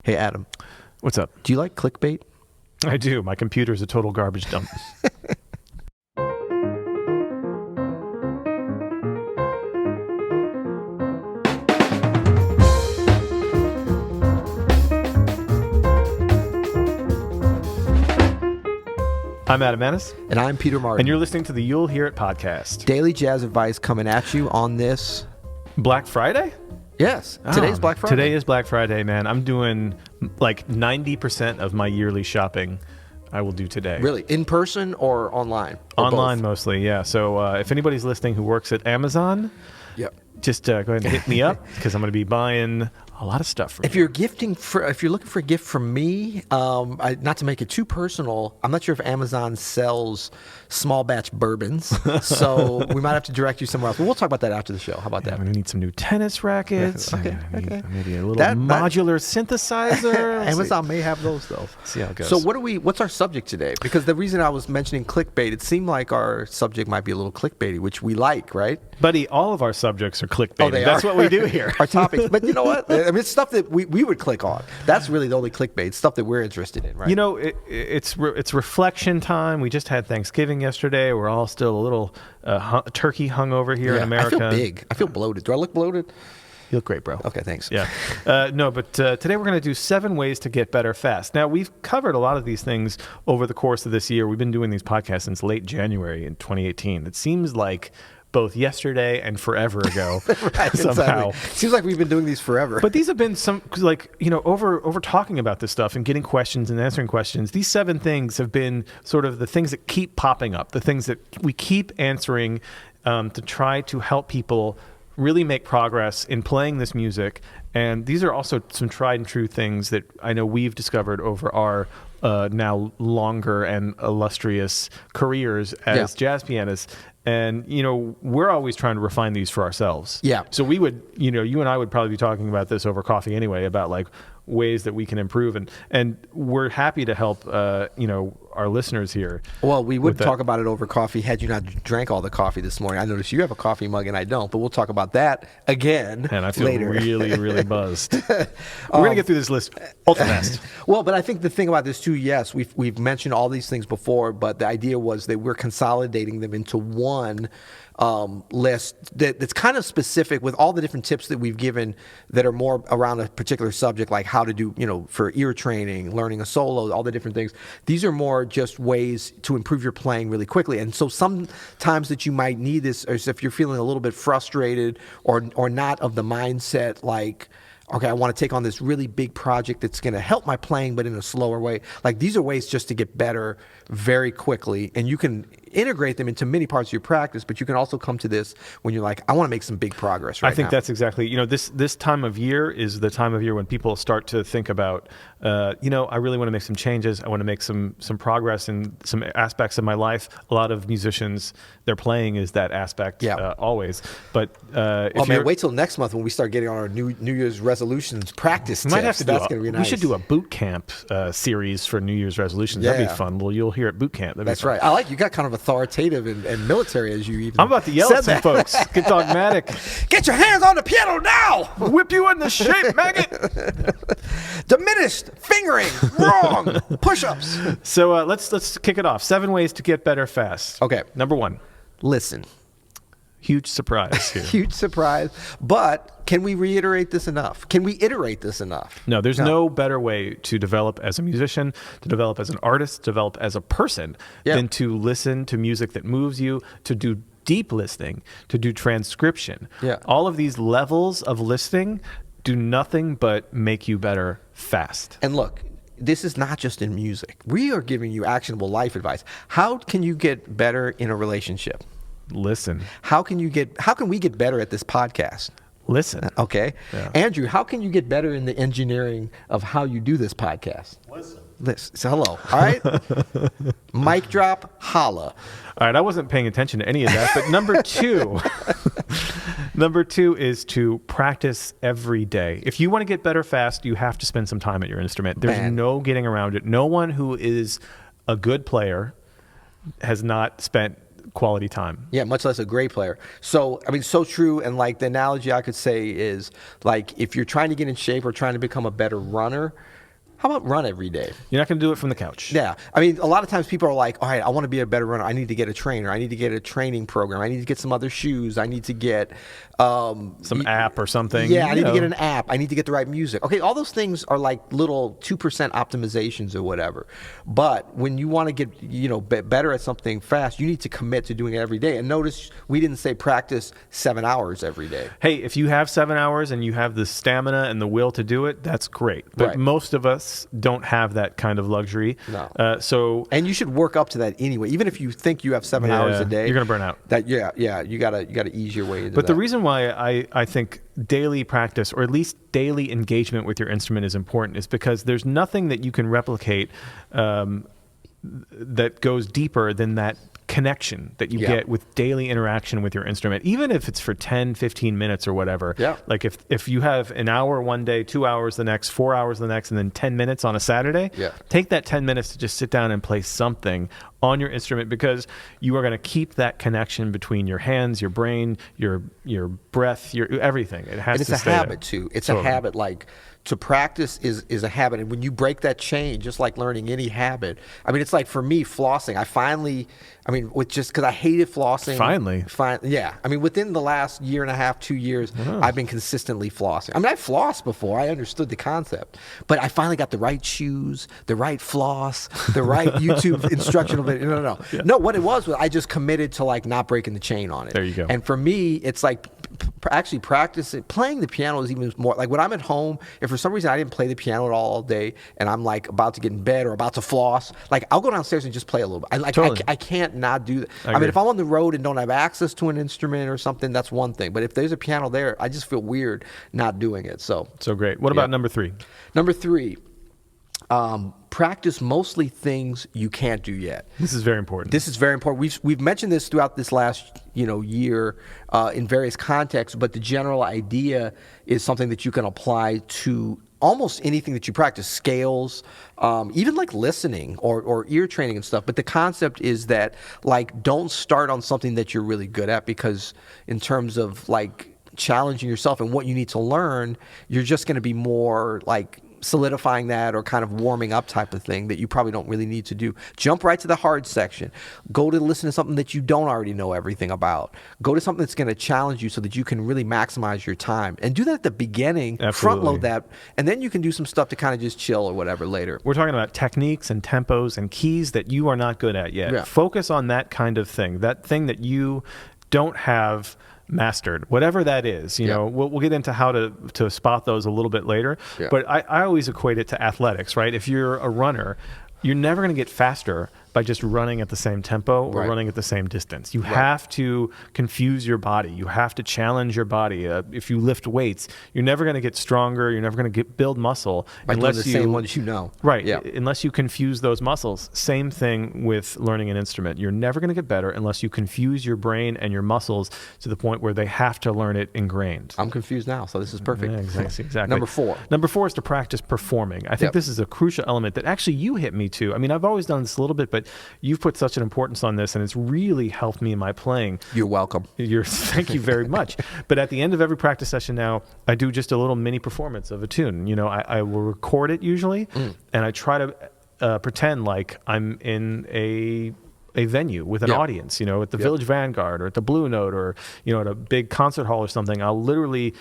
Hey, Adam, What's up? do you like clickbait? I do. My computer's a total garbage dump. I'm Adam Maness. And I'm Peter Martin. And you're listening to the You'll Hear It podcast. Daily jazz advice coming at you on this. Black Friday? Yes, today's Black Friday. Today is Black Friday, man. I'm doing like 90% of my yearly shopping I will do today. Really? In person or online? Or Online both? Mostly, yeah. So if anybody's listening who works at Amazon, Yep. just go ahead and hit me up because I'm going to be buying a lot of stuff from If you're looking for a gift from me, not to make it too personal, I'm not sure if Amazon sells small batch bourbons, so we might have to direct you somewhere else. But we'll talk about that after the show. How about that? I'm going to need some new tennis rackets. Okay, Maybe a little That- modular synthesizer. Amazon may have those though. See how it goes. So what's our subject today? Because the reason I was mentioning clickbait, it seemed like our subject might be a little clickbaity, which we like, right? Buddy, all of our subjects are clickbait. They That's are. what we do here. Our topics. But you know what? I mean, it's stuff that we would click on. That's really the only clickbait, stuff that we're interested in, right? You know, it's reflection time. We just had Thanksgiving yesterday. We're all still a little turkey hungover here in America. I feel big. I feel bloated. Do I look bloated? You look great, bro. Okay, thanks. Yeah. No, but today we're going to do 7 ways to get better fast. Now, we've covered a lot of these things over the course of this year. We've been doing these podcasts since late January in 2018. It seems like both yesterday and forever ago. Right, somehow. exactly. Seems like we've been doing these forever. But these have been some, like, you know, over talking about this stuff and getting questions and answering questions. These 7 things have been sort of the things that keep popping up, the things that we keep answering to try to help people really make progress in playing this music. And these are also some tried and true things that I know we've discovered over our now longer and illustrious careers as jazz pianists. And, you know, we're always trying to refine these for ourselves. Yeah. So we would, you know, you and I would probably be talking about this over coffee anyway, about like ways that we can improve. And we're happy to help, you know, our listeners here. Well, we would talk about it over coffee had you not drank all the coffee this morning. I noticed you have a coffee mug and I don't, but we'll talk about that again And I feel later. really buzzed. We're going to get through this list ultra fast. Well, but I think the thing about this too, yes, we've mentioned all these things before, but the idea was that we're consolidating them into one list that's kind of specific with all the different tips that we've given that are more around a particular subject, like how to do, you know, for ear training, learning a solo, all the different things. These are more just ways to improve your playing really quickly. And so sometimes that you might need this, or if you're feeling a little bit frustrated or not of the mindset like, okay, I want to take on this really big project that's going to help my playing, but in a slower way. Like, these are ways just to get better very quickly. And you can integrate them into many parts of your practice, but you can also come to this when you're like, I want to make some big progress right now. I think that's exactly, you know, this time of year is the time of year when people start to think about, you know, I really want to make some changes. I want to make some progress in some aspects of my life. A lot of musicians, their playing is that aspect always. But wait till next month when we start getting on our New Year's resolutions practice tips. Might have to That's going to be nice. We should do a boot camp series for New Year's resolutions. That'd be fun. Well, you'll hear at boot camp. That's right. I like you got kind of authoritative and military as you even. I'm about to yell at some folks. Get dogmatic. Get your hands on the piano now. Whip you into shape, maggot. Diminished fingering. Wrong. Push-ups. So let's kick it off. 7 ways to get better fast. Okay. Number 1. Listen. Huge surprise here. Huge surprise. But can we reiterate this enough? Can we iterate this enough? No, there's no better way to develop as a musician, to develop as an artist, to develop as a person than to listen to music that moves you, to do deep listening, to do transcription. Yeah. All of these levels of listening do nothing but make you better fast. And look, this is not just in music. We are giving you actionable life advice. How can you get better in a relationship? Listen. How can we get better at this podcast? Listen. Okay. Yeah. Andrew, how can you get better in the engineering of how you do this podcast? Listen. So hello. All right. Mic drop, holla. All right. I wasn't paying attention to any of that, but number 2, number 2 is to practice every day. If you want to get better fast, you have to spend some time at your instrument. There's no getting around it. No one who is a good player has not spent quality time. Yeah, much less a great player. So, I mean, so true. And like the analogy I could say is like if you're trying to get in shape or trying to become a better runner, how about run every day? You're not going to do it from the couch. Yeah. I mean, a lot of times people are like, all right, I want to be a better runner. I need to get a trainer. I need to get a training program. I need to get some other shoes. I need to get some app or something. Yeah, I need to get an app. I need to get the right music. Okay, all those things are like little 2% optimizations or whatever. But when you want to get, better at something fast, you need to commit to doing it every day. And notice we didn't say practice 7 hours every day. Hey, if you have 7 hours and you have the stamina and the will to do it, that's great. But Right. most of us don't have that kind of luxury. No. And you should work up to that anyway. Even if you think you have 7 hours a day, you're going to burn out. You gotta ease your way into that. But the reason why I think daily practice, or at least daily engagement with your instrument, is important is because there's nothing that you can replicate that goes deeper than that connection that you get with daily interaction with your instrument, even if it's for 10, 15 minutes or whatever. Yeah. Like if you have an hour one day, 2 hours the next, 4 hours the next, and then 10 minutes on a Saturday, take that 10 minutes to just sit down and play something on your instrument, because you are going to keep that connection between your hands, your brain, your breath, your everything. It has and to it's a stay habit there. too. It's Totally. a habit. Like to practice is a habit, and when you break that chain, just like learning any habit. I mean, it's like for me flossing. With just because I hated flossing. Yeah. I mean, within the last year and a half, 2 years, I've been consistently flossing. I mean, I flossed before. I understood the concept, but I finally got the right shoes, the right floss, the right YouTube instructional video. No. Yeah. No, what it was I just committed to like not breaking the chain on it. There you go. And for me, it's like actually practicing playing the piano is even more like when I'm at home. If for some reason I didn't play the piano at all day, and I'm like about to get in bed or about to floss, like I'll go downstairs and just play a little bit. I can't not do that. I mean, if I'm on the road and don't have access to an instrument or something, that's one thing. But if there's a piano there, I just feel weird not doing it. So great. What about number 3? Number 3. Practice mostly things you can't do yet. This is very important. We've mentioned this throughout this last year in various contexts, but the general idea is something that you can apply to almost anything that you practice, scales, even like listening or ear training and stuff. But the concept is that like don't start on something that you're really good at, because in terms of like challenging yourself and what you need to learn, you're just going to be more like solidifying that or kind of warming up type of thing that you probably don't really need to do. Jump right to the hard section. Go to listen to something that you don't already know everything about. Go to something that's going to challenge you so that you can really maximize your time. And do that at the beginning. Absolutely. Front load that, and then you can do some stuff to kind of just chill or whatever later. We're talking about techniques and tempos and keys that you are not good at yet. Yeah. Focus on that kind of thing, that thing that you don't have mastered, whatever that is. We'll get into how to spot those a little bit later. Yeah. But I always equate it to athletics, right? If you're a runner, you're never going to get faster by just running at the same tempo or running at the same distance. You have to confuse your body. You have to challenge your body. If you lift weights, you're never going to get stronger. You're never going to build muscle By unless doing the same ones you know. Right. Yeah. Unless you confuse those muscles. Same thing with learning an instrument. You're never going to get better unless you confuse your brain and your muscles to the point where they have to learn it ingrained. I'm confused now, so this is perfect. Yeah, exactly. Number 4. Number 4 is to practice performing. I think this is a crucial element that actually you hit me to. I mean, I've always done this a little bit, but you've put such an importance on this, and it's really helped me in my playing. You're welcome. Thank you very much. But at the end of every practice session now, I do just a little mini performance of a tune. I will record it usually, and I try to pretend like I'm in a venue with an audience, at the Village Vanguard or at the Blue Note or, at a big concert hall or something. I'll literally,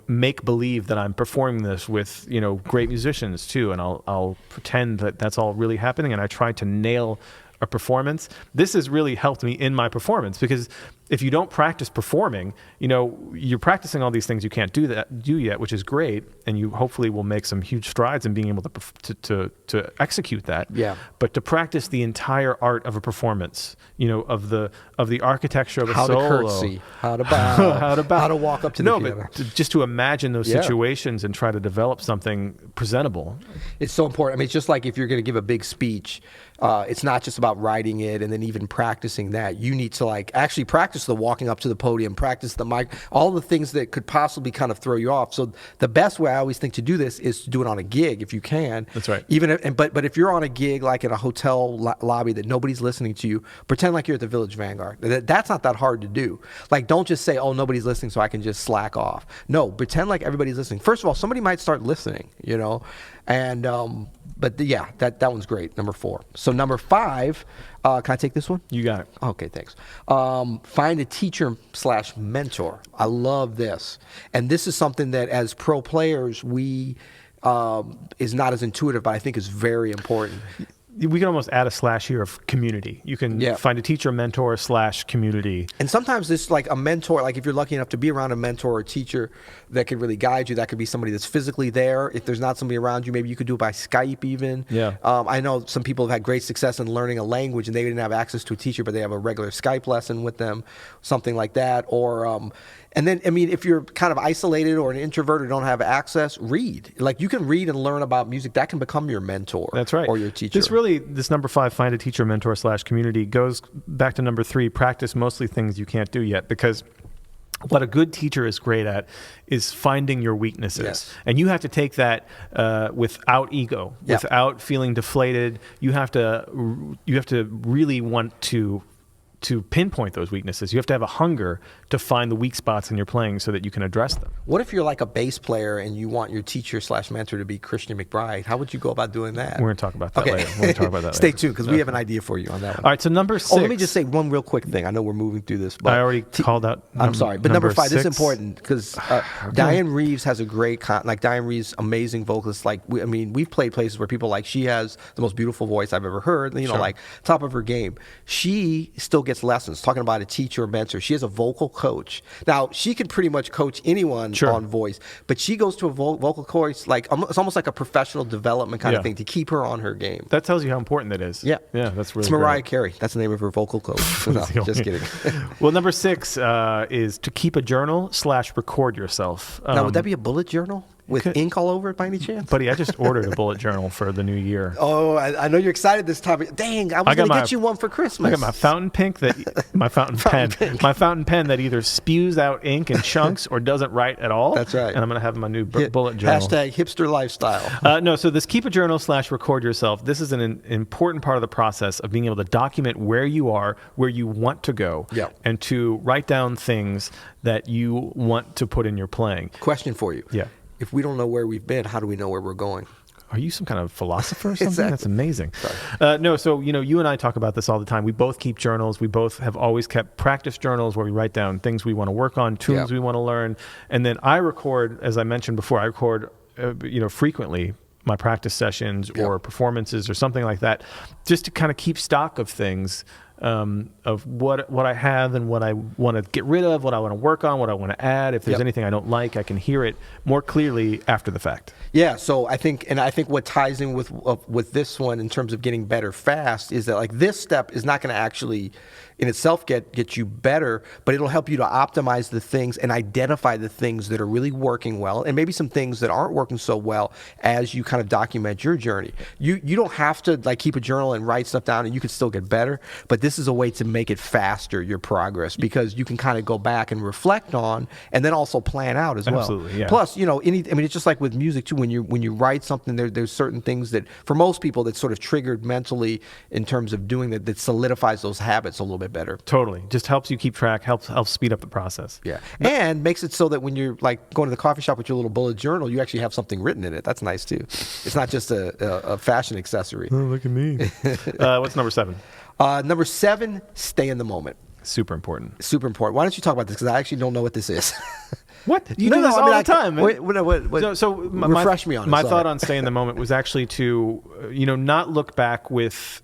make believe that I'm performing this with, great musicians too. And I'll pretend that that's all really happening. And I try to nail a performance. This has really helped me in my performance, because if you don't practice performing, you're practicing all these things you can't do yet, which is great, and you hopefully will make some huge strides in being able to execute that. Yeah. But to practice the entire art of a performance, of the architecture of a How solo, to curtsy, how to bow, how to walk up to the piano. But just to imagine those situations and try to develop something presentable. It's so important. I mean, it's just like if you're going to give a big speech, it's not just about writing it and then even practicing that. You need to actually practice practice the walking up to the podium, practice the mic, all the things that could possibly kind of throw you off. So the best way I always think to do this is to do it on a gig if you can. That's right. But if you're on a gig like in a hotel lobby that nobody's listening to you, pretend like you're at the Village Vanguard. That's not that hard to do. Like, don't just say, oh, nobody's listening, so I can just slack off. No, pretend like everybody's listening. First of all, somebody might start listening, and but yeah, that one's great. Number 4. So number 5, can I take this one? You got it. Okay, thanks. Find a teacher/mentor. I love this, and this is something that as pro players we is not as intuitive, but I think is very important. We can almost add a slash here of community. You can find a teacher, mentor, / community. And sometimes this, like a mentor, like if you're lucky enough to be around a mentor or teacher that could really guide you, that could be somebody that's physically there. If there's not somebody around you, maybe you could do it by Skype even. Yeah. I know some people have had great success in learning a language and they didn't have access to a teacher, but they have a regular Skype lesson with them, something like that. Or, and then, I mean, if you're kind of isolated or an introvert or don't have access, read. Like you can read and learn about music. That can become your mentor. That's right. Or your teacher. This number 5, find a teacher, mentor / community, goes back to number 3, practice mostly things you can't do yet, because what a good teacher is great at is finding your weaknesses. Yes. And you have to take that without ego, without feeling deflated. You have to really want to pinpoint those weaknesses. You have to have a hunger to find the weak spots in your playing so that you can address them. What if you're like a bass player and you want your teacher/mentor to be Christian McBride? How would you go about doing that? We're going to talk about that later. We're going to talk about that Stay later. tuned, because we have an idea for you on that one. All right, so number 6. Oh, let me just say one real quick thing. I know we're moving through this, but I already called out. I'm sorry, but number 5, this is 6. important because Diane Reeves has a great Diane Reeves, amazing vocalist. Like we've played places where people like, she has the most beautiful voice I've ever heard. Like top of her game. She still gets lessons. Talking about a teacher or mentor, she has a vocal coach. Now she can pretty much coach anyone on voice, but she goes to a vocal coach, like it's almost like a professional development kind of thing to keep her on her game. That tells you how important that is. Yeah, that's really. It's Mariah great. Carey. That's the name of her vocal coach. No, just kidding. Well, number 6 is to keep a journal / record yourself. Now, would that be a bullet journal with ink all over it by any chance? Buddy, I just ordered a bullet journal for the new year. Oh, I know you're excited this time. Dang, I was going to get you one for Christmas. I got my fountain pen that either spews out ink in chunks or doesn't write at all. That's right. And I'm going to have my new bullet journal. Hashtag hipster lifestyle. No, so this keep a journal / record yourself. This is an important part of the process of being able to document where you are, where you want to go, and to write down things that you want to put in your playing. Question for you. Yeah. If we don't know where we've been, how do we know where we're going? Are you some kind of philosopher or something? Exactly. That's amazing. No, so, you and I talk about this all the time. We both keep journals. We both have always kept practice journals where we write down things we want to work on, tunes we want to learn. And then I record, as I mentioned before, frequently my practice sessions or performances or something like that, just to kind of keep stock of things, of what I have and what I want to get rid of, what I want to work on, what I want to add. If there's anything I don't like, I can hear it more clearly after the fact. Yeah, so I think what ties in with this one in terms of getting better fast is that, like, this step is not going to actually in itself get you better, but it'll help you to optimize the things and identify the things that are really working well and maybe some things that aren't working so well as you kind of document your journey. You don't have to like keep a journal and write stuff down, and you can still get better, but this is a way to make it faster, your progress, because you can kind of go back and reflect on and then also plan out as well. Absolutely, yeah. Plus, it's just like with music too. When you write something, there's certain things that for most people that's sort of triggered mentally in terms of doing that solidifies those habits a little bit better. Totally. Just helps you keep track, helps speed up the process. Yeah. And makes it so that when you're like going to the coffee shop with your little bullet journal, you actually have something written in it. That's nice too. It's not just a fashion accessory. Oh, look at me. What's number 7? Number 7, stay in the moment. Super important. Super important. Why don't you talk about this? Because I actually don't know what this is. What? You do this all the time, man. Refresh me on it. My thought on stay in the moment was actually to, not look back with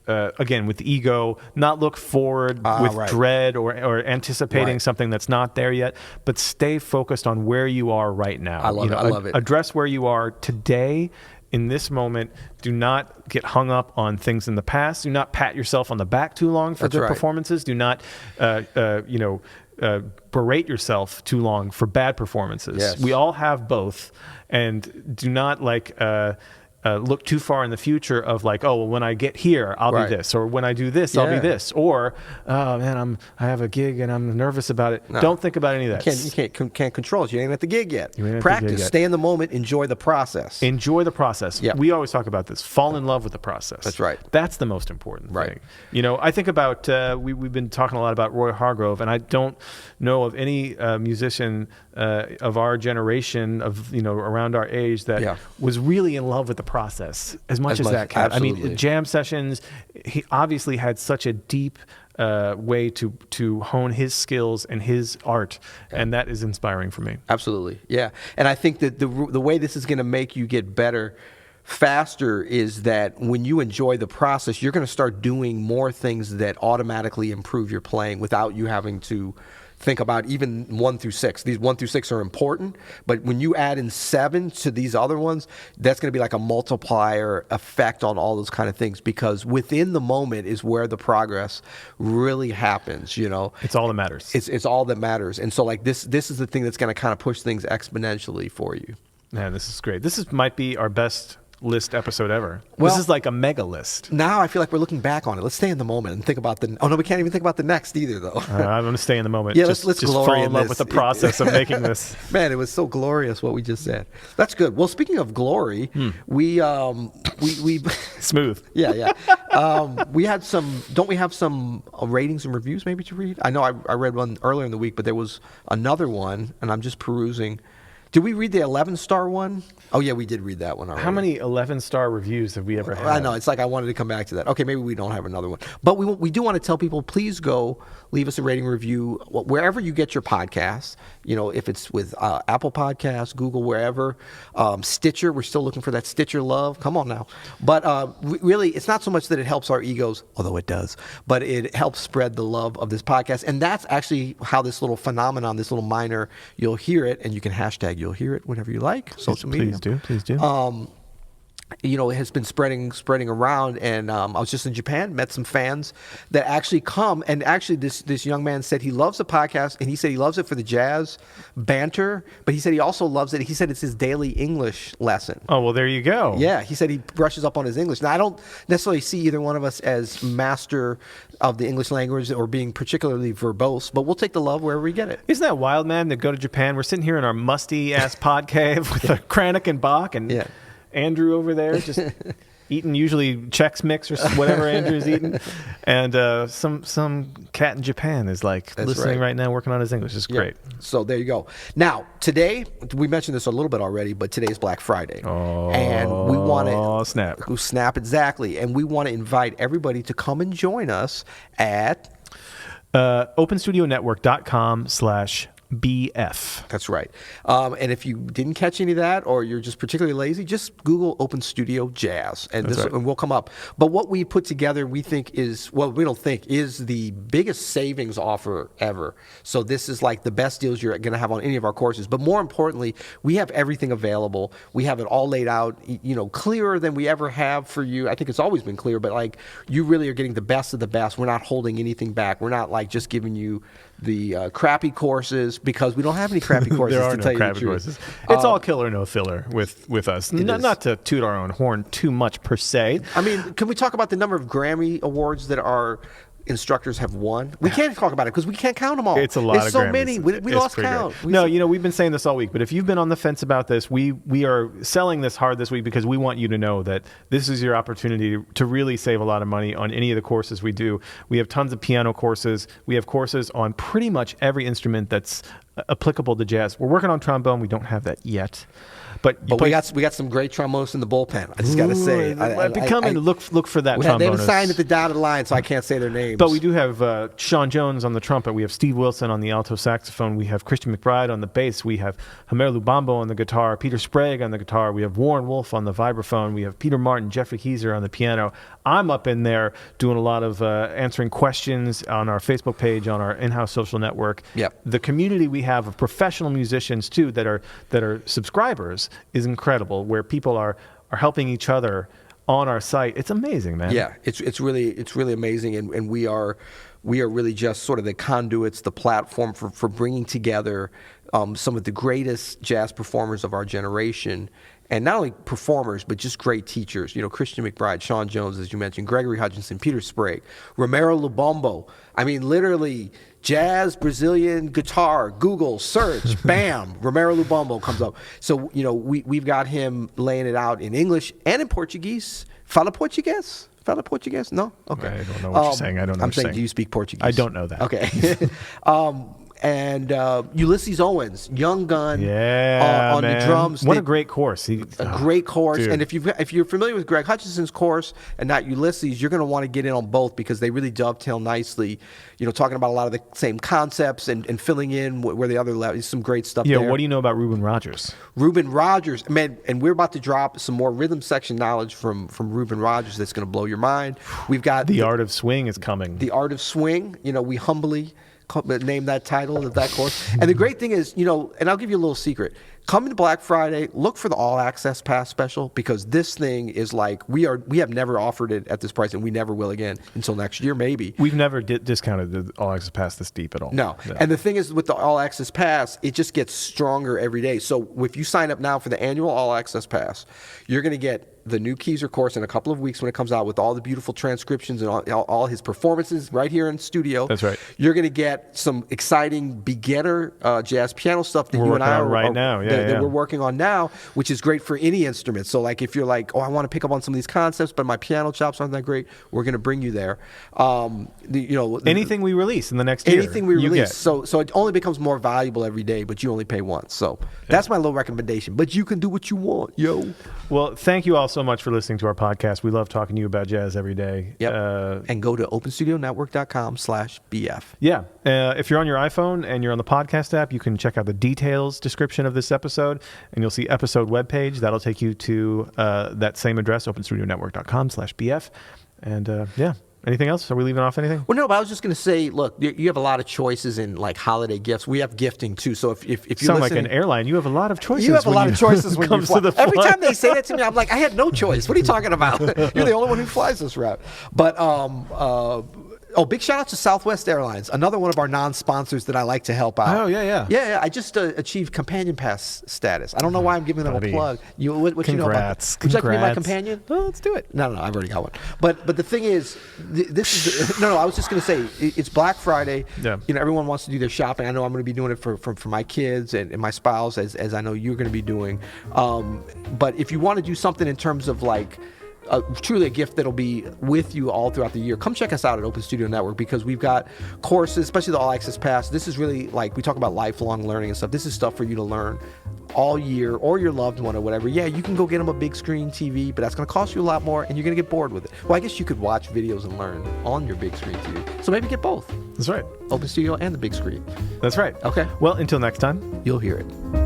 ego, not look forward with dread or anticipating something that's not there yet, but stay focused on where you are right now. I love it. Address where you are today. In this moment, do not get hung up on things in the past. Do not pat yourself on the back too long for good performances. Do not, berate yourself too long for bad performances. Yes. We all have both, and do not look too far in the future of like, oh, well, when I get here, I'll Right. be this, or when I do this, I'll be this, or oh man, I have a gig and I'm nervous about it. No. Don't think about any of that. You can't control it. You ain't at the gig yet. You ain't at the Practice. gig yet. Stay in the moment. Enjoy the process. Enjoy the process. Yeah. We always talk about this. Fall in love with the process. That's right. That's the most important Right. thing. You know, I think about, we've been talking a lot about Roy Hargrove, and I don't know of any musician of our generation, of, you know, around our age that was really in love with the process as much as that cat. Absolutely. I mean, jam sessions, he obviously had such a deep way to hone his skills and his art, and that is inspiring for me. Absolutely, yeah. And I think that the way this is going to make you get better faster is that when you enjoy the process, you're going to start doing more things that automatically improve your playing without you having to think about even 1 through 6. These 1 through 6 are important, but when you add in 7 to these other ones, that's going to be like a multiplier effect on all those kind of things, because within the moment is where the progress really happens, you know. It's all that matters. It's all that matters. And so like this is the thing that's going to kind of push things exponentially for you. Man, this is great. Might be our best list episode ever. Well, this is like a mega list. Now I feel like we're looking back on it. Let's stay in the moment and think about oh no, we can't even think about the next either though. I'm going to stay in the moment. Yeah, let's glory fall in in love this. with the process of making this. Man, it was so glorious what we just said. That's good. Well, speaking of glory, we Smooth. Yeah. We had some. Don't we have some ratings and reviews maybe to read? I know I read one earlier in the week, but there was another one, and I'm just perusing. Did we read the 11-star one? Oh, yeah, we did read that one already. How many 11-star reviews have we ever had? I know. It's like I wanted to come back to that. Okay, maybe we don't have another one. But we do want to tell people, please go leave us a rating review wherever you get your podcasts. You know, if it's with Apple Podcasts, Google, wherever. Stitcher, we're still looking for that Stitcher love. Come on now. But really, it's not so much that it helps our egos, although it does, but it helps spread the love of this podcast. And that's actually how this little phenomenon, this little minor, you'll hear it, and you can hashtag you'll hear it whenever you like. Social media. Please do. You know, it has been spreading around, and I was just in Japan, met some fans that actually come, and actually this young man said he loves the podcast, and he said he loves it for the jazz banter, but he said he also loves it. He said it's his daily English lesson. Oh, well, there you go. Yeah, he said he brushes up on his English. Now, I don't necessarily see either one of us as master of the English language or being particularly verbose, but we'll take the love wherever we get it. Isn't that wild, man, to go to Japan? We're sitting here in our musty-ass pod cave with the Kranich and Bach and Andrew over there just eating usually Chex Mix or whatever Andrew's eating. And some cat in Japan is like listening right now, working on his English. It's great. So there you go. Now, today, we mentioned this a little bit already, but today's Black Friday. And we want to... Snap, exactly. And we want to invite everybody to come and join us at... openstudionetwork.com/BF. That's right. And if you didn't catch any of that, or you're just particularly lazy, just Google Open Studio Jazz, and and we'll come up. But what we put together, we think is, well, we don't think is the biggest savings offer ever. So this is like the best deals you're going to have on any of our courses. But more importantly, we have everything available. We have it all laid out, you know, clearer than we ever have for you. I think it's always been clear, but like you really are getting the best of the best. We're not holding anything back. We're not like just giving you the crappy courses, because we don't have any crappy courses. There are to tell no you the crappy truth. courses. It's all killer, no filler with us. Not to toot our own horn too much per se. I mean, can we talk about the number of Grammy awards that our instructors have won? We can't talk about it because we can't count them all. It's a lot There's of so Grammys. many. We lost count. No, you know, we've been saying this all week, but if you've been on the fence about this, we are selling this hard this week because we want you to know that this is your opportunity to really save a lot of money on any of the courses we do. We have tons of piano courses. We have courses on pretty much every instrument that's applicable to jazz. We're working on trombone. We don't have that yet. But we got some great trombonists in the bullpen. I just got to say, look for that trombonist. They haven't signed at the dotted line, so I can't say their names. But we do have Sean Jones on the trumpet. We have Steve Wilson on the alto saxophone. We have Christian McBride on the bass. We have Hamer Lubambo on the guitar. Peter Sprague on the guitar. We have Warren Wolf on the vibraphone. We have Peter Martin, Jeffrey Heiser on the piano. I'm up in there doing a lot of answering questions on our Facebook page, on our in-house social network. Yep. The community we have of professional musicians too that are subscribers is incredible, where people are helping each other on our site. It's amazing, man. Yeah, it's really amazing, and we are really just sort of the conduits, the platform for bringing together some of the greatest jazz performers of our generation And not only performers, but just great teachers. Christian McBride, Sean Jones, as you mentioned, Gregory Hutchinson, Peter Sprague, Romero Lubombo. I mean, literally, jazz, Brazilian guitar, Google, search, bam, Romero Lubombo comes up. So, we've got him laying it out in English and in Portuguese. Fala Portuguese? Fala Portuguese? No? Okay. I don't know what you're saying. I don't know I'm what you're saying, do you speak Portuguese? I don't know that. Okay. And Ulysses Owens, young gun, on man. the drums. What a great course! A great course. Dude. And if you're familiar with Greg Hutchinson's course and not Ulysses, you're going to want to get in on both because they really dovetail nicely. Talking about a lot of the same concepts and filling in where the other level. Some great stuff. Yeah. there. What do you know about Reuben Rogers? Reuben Rogers, man, and we're about to drop some more rhythm section knowledge from Reuben Rogers that's going to blow your mind. We've got The Art of Swing is coming. The Art of Swing. We humbly name that title of that course. And the great thing is, and I'll give you a little secret. Come to Black Friday, look for the All Access Pass special because this thing is like we have never offered it at this price and we never will again until next year maybe. We've never discounted the All Access Pass this deep at all. No. And the thing is with the All Access Pass, it just gets stronger every day. So if you sign up now for the annual All Access Pass, you're going to get the new Keyser course in a couple of weeks when it comes out with all the beautiful transcriptions and all his performances right here in studio. That's right. You're going to get some exciting beginner jazz piano stuff that we're you and I are right now. That we're working on now, which is great for any instrument. So like if you're like, I want to pick up on some of these concepts, but my piano chops aren't that great, we're going to bring you there. Anything we release in the next year. Anything we release. So it only becomes more valuable every day, but you only pay once. So that's my little recommendation. But you can do what you want, yo. Well, thank you all so much for listening to our podcast. We love talking to you about jazz every day. Yep. And go to openstudionetwork.com/BF. Yeah. If you're on your iPhone and you're on the podcast app, you can check out the details description of this episode, and you'll see episode webpage. That'll take you to that same address, openstudionetwork.com/BF. And anything else? Are we leaving off anything? Well, no, but I was just going to say, look, you have a lot of choices in like holiday gifts. We have gifting too. So if you're sound listening, like an airline, you have a lot of choices. You have a lot of choices when you comes fly. to the Every flight. time they say that to me, I'm like, I had no choice. What are you talking about? You're the only one who flies this route. But big shout out to Southwest Airlines, another one of our non-sponsors that I like to help out. Oh, yeah. Yeah, I just achieved Companion Pass status. I don't know why I'm giving them Buddy. a plug. What you know about that? Would you like to be my companion? Well, let's do it. No, I've already got one. But the thing is, this is no. I was just going to say it's Black Friday. Yeah. Everyone wants to do their shopping. I know I'm going to be doing it for my kids and my spouse, as I know you're going to be doing. But if you want to do something in terms of like truly a gift that'll be with you all throughout the year, come check us out at Open Studio Network because we've got courses, especially the All Access Pass. This is really like we talk about lifelong learning and stuff. This is stuff for you to learn all year, or your loved one or whatever. Yeah, you can go get them a big screen TV, but that's going to cost you a lot more and you're going to get bored with it. Well, I guess you could watch videos and learn on your big screen TV. So maybe get both. That's right. Open Studio and the big screen. That's right. Okay. Well, until next time. You'll hear it.